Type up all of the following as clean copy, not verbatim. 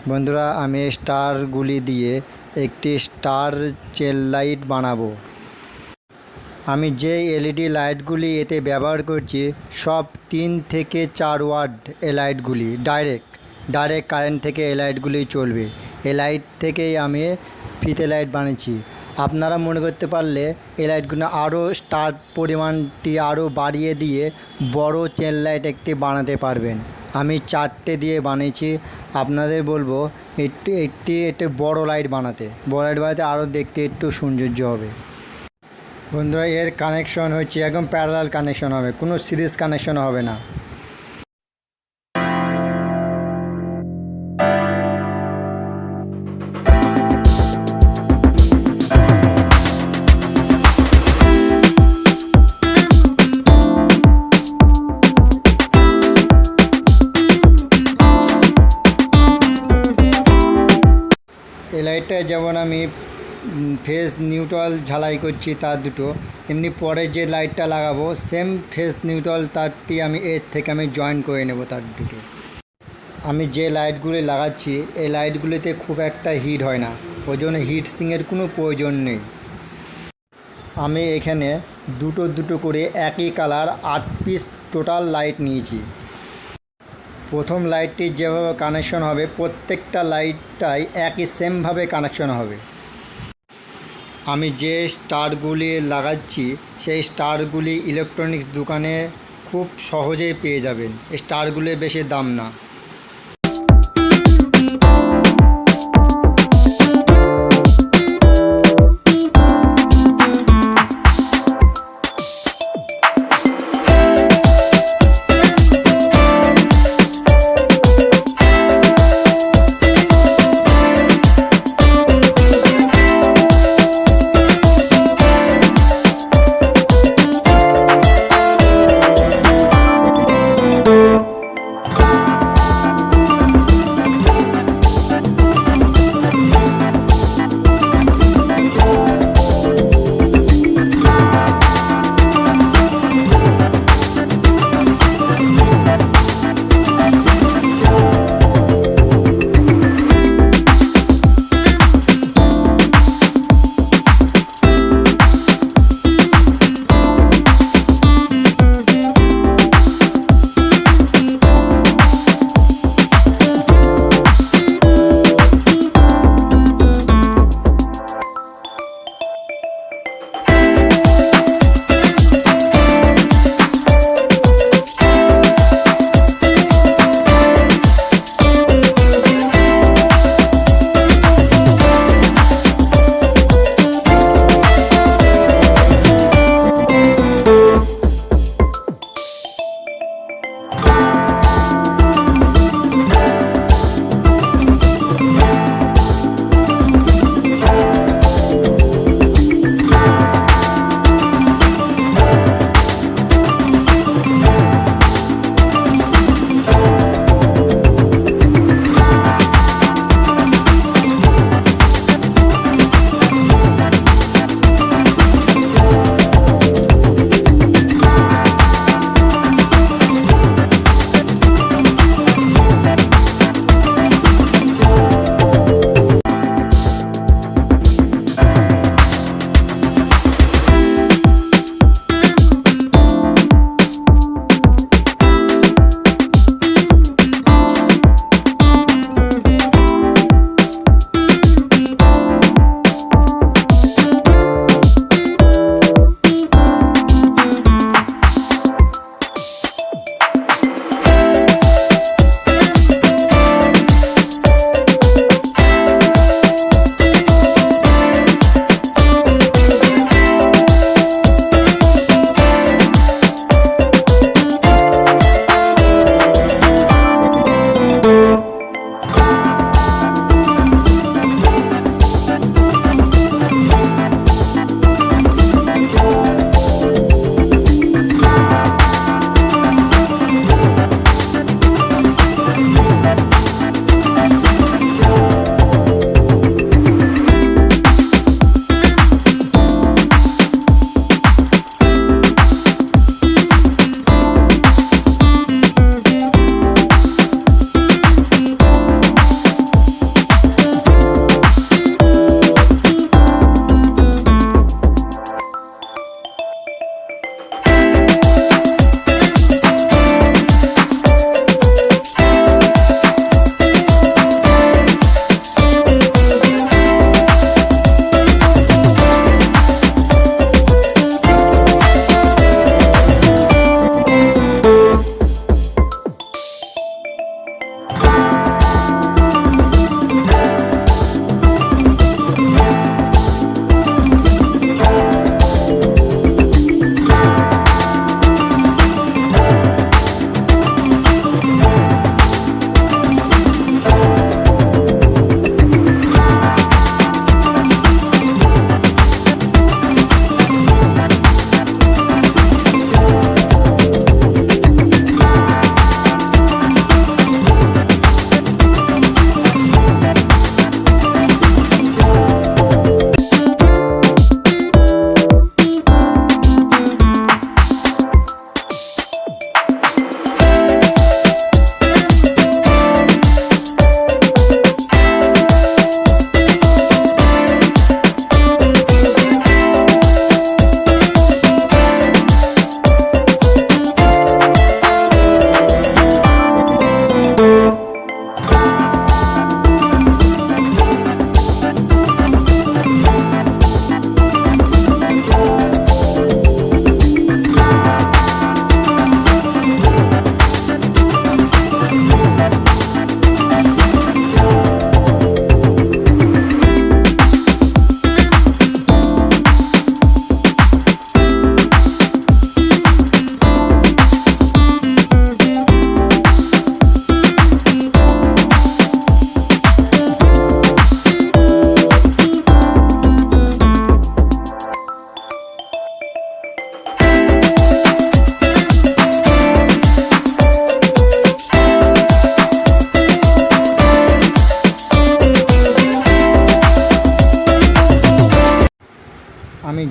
বন্ধুরা, আমি স্টারগুলি দিয়ে একটি স্টার চেল লাইট বানাবো। আমি যে এলইডি লাইটগুলি এতে ব্যবহার করছি সব 3 থেকে 4 ওয়াট এই লাইটগুলি ডাইরেক্ট কারেন্ট থেকে এই লাইটগুলি চলবে। এই লাইট থেকেই আমি ফিতে লাইট বানিয়েছি। আপনারা মনে করতে পারলে এই লাইটগুলো আরও স্টার পরিমাণটি আরও বাড়িয়ে দিয়ে বড় চেন লাইট একটি বানাতে পারবেন। আমি 4টে দিয়ে বানিয়েছি। আপনাদের বলবো একটি বড় লাইট বানাতে আরও দেখতে একটু সৌন্দর্য হবে। বন্ধুরা, এর কানেকশন হচ্ছে একদম প্যারালাল কানেকশন হবে, কোনো সিরিজ কানেকশন হবে না। এই লাইটটা যেমন আমি ফেস নিউট্রাল ঝালাই করছি তার দুটো, এমনি পরে যে লাইটটা লাগাবো সেম ফেস নিউট্রাল তারটি আমি এর থেকে আমি জয়েন করে নেব তার দুটো। আমি যে লাইটগুলি লাগাচ্ছি এই লাইটগুলিতে খুব একটা হিট হয় না, ওই জন্য হিট সিংয়ের কোনো প্রয়োজন নেই। আমি এখানে দুটো করে একই কালার 8 পিস টোটাল লাইট নিয়েছি। প্রথম লাইটটি যেভাবে কানেকশন হবে প্রত্যেকটা লাইটটাই একই সেমভাবে কানেকশন হবে। আমি যে স্টারগুলি লাগাচ্ছি সেই স্টারগুলি ইলেকট্রনিক্স দোকানে খুব সহজেই পেয়ে যাবেন। স্টারগুলি বেশি দাম না।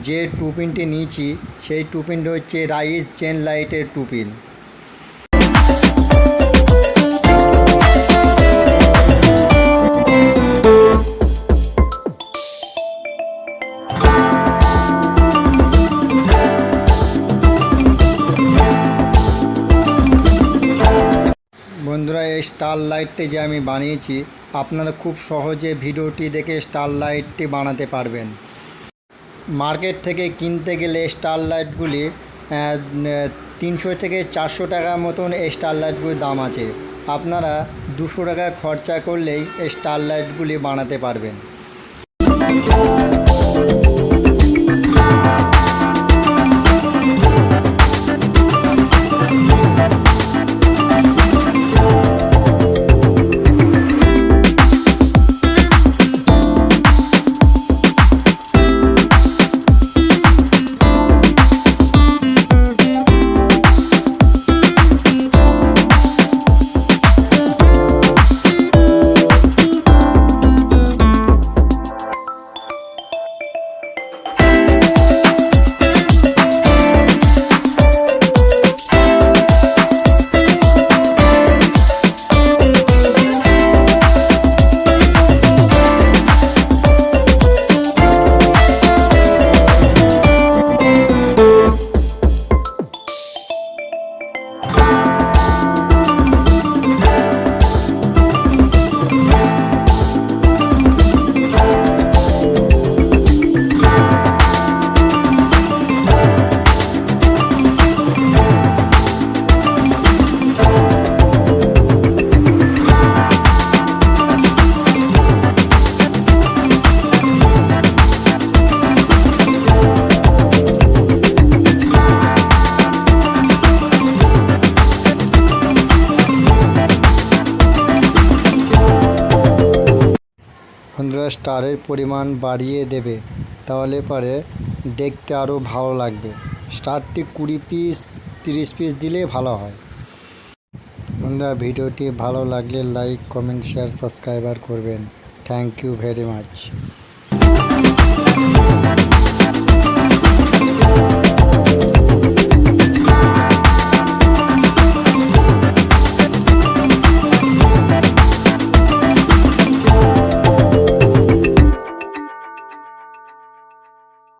যে টু পিনটি নিয়েছি সেই টু পিনটি হচ্ছে রাইস চেন লাইটের টু পিন। বন্ধুরা, এই স্টার লাইটটি যে আমি বানিয়েছি, আপনারা খুব সহজে ভিডিওটি দেখে স্টার লাইটটি বানাতে পারবেন। মার্কেট থেকে কিনতে গেলে স্টার লাইটগুলি 300 থেকে 400 টাকার মতন এই স্টার লাইটগুলির দাম আছে। আপনারা 200 টাকা খরচা করলেই এই স্টার লাইটগুলি বানাতে পারবেন। বন্ধুরা, স্টারের পরিমাণ বাড়িয়ে দেবে, তাহলে পরে দেখতে আরও ভালো লাগবে। স্টারটি 20 পিস 30 পিস দিলে ভালো হয়। বন্ধুরা, ভিডিওটি ভালো লাগলে লাইক, কমেন্ট, শেয়ার, সাবস্ক্রাইবার করবেন। Thank you very much.